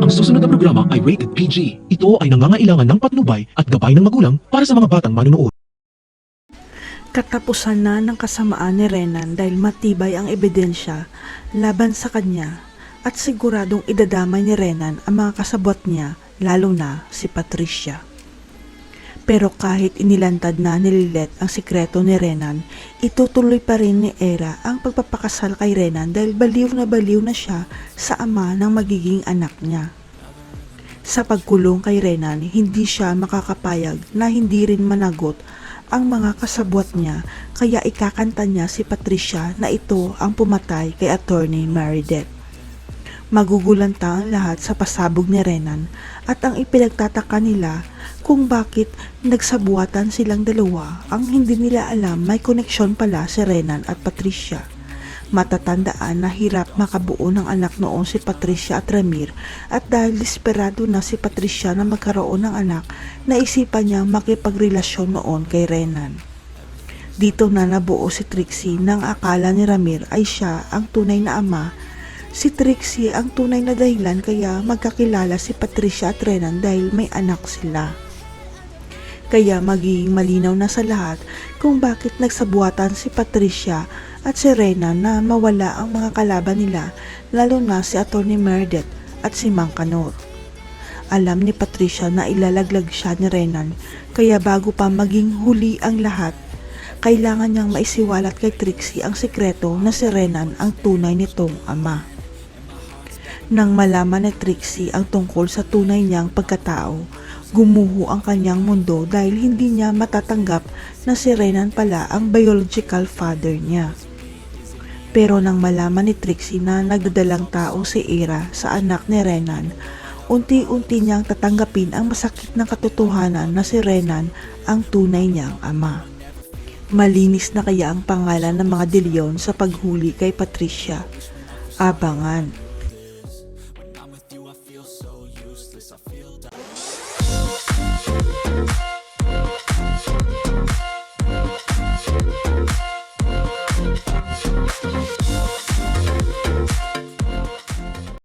Ang susunod na programa ay rated PG. Ito ay nangangailangan ng patnubay at gabay ng magulang para sa mga batang manunood. Katapusan na ng kasamaan ni Renan dahil matibay ang ebidensya laban sa kanya at siguradong idadamay ni Renan ang mga kasabwat niya, lalo na si Patricia. Pero kahit inilantad na ni Lilet ang sikreto ni Renan, itutuloy pa rin ni Era ang pagpapakasal kay Renan dahil baliw na siya sa ama ng magiging anak niya. Sa pagkulong kay Renan, hindi siya makakapayag na hindi rin managot ang mga kasabwat niya, kaya ikakanta niya si Patricia na ito ang pumatay kay Attorney Meredith. Magugulanta ang lahat sa pasabog ni Renan at ang ipinagtataka nila kung bakit nagsabuatan silang dalawa, ang hindi nila alam may koneksyon pala si Renan at Patricia. Matatandaan na hirap makabuo ng anak noon si Patricia at Ramir, at dahil desperado na si Patricia na magkaroon ng anak, naisipan niyang makipagrelasyon noon kay Renan. Dito na nabuo si Trixie nang akala ni Ramir ay siya ang tunay na ama. Si Trixie ang tunay na dahilan kaya magkakilala si Patricia at Renan dahil may anak sila. Kaya magiging malinaw na sa lahat kung bakit nagsabuatan si Patricia at si Renan na mawala ang mga kalaban nila, lalo na si Attorney Meredith at si Mang Kanor. Alam ni Patricia na ilalaglag siya ni Renan, kaya bago pa maging huli ang lahat, kailangan niyang maisiwalat kay Trixie ang sikreto na si Renan ang tunay nitong ama. Nang malaman ni Trixie ang tungkol sa tunay niyang pagkatao, gumuho ang kanyang mundo dahil hindi niya matatanggap na si Renan pala ang biological father niya. Pero nang malaman ni Trixie na nagdadalang tao si Era sa anak ni Renan, unti-unti niyang tatanggapin ang masakit na katotohanan na si Renan ang tunay niyang ama. Malinis na kaya ang pangalan ng mga De Leon sa paghuli kay Patricia? Abangan. When I'm with you, I feel so useless. I feel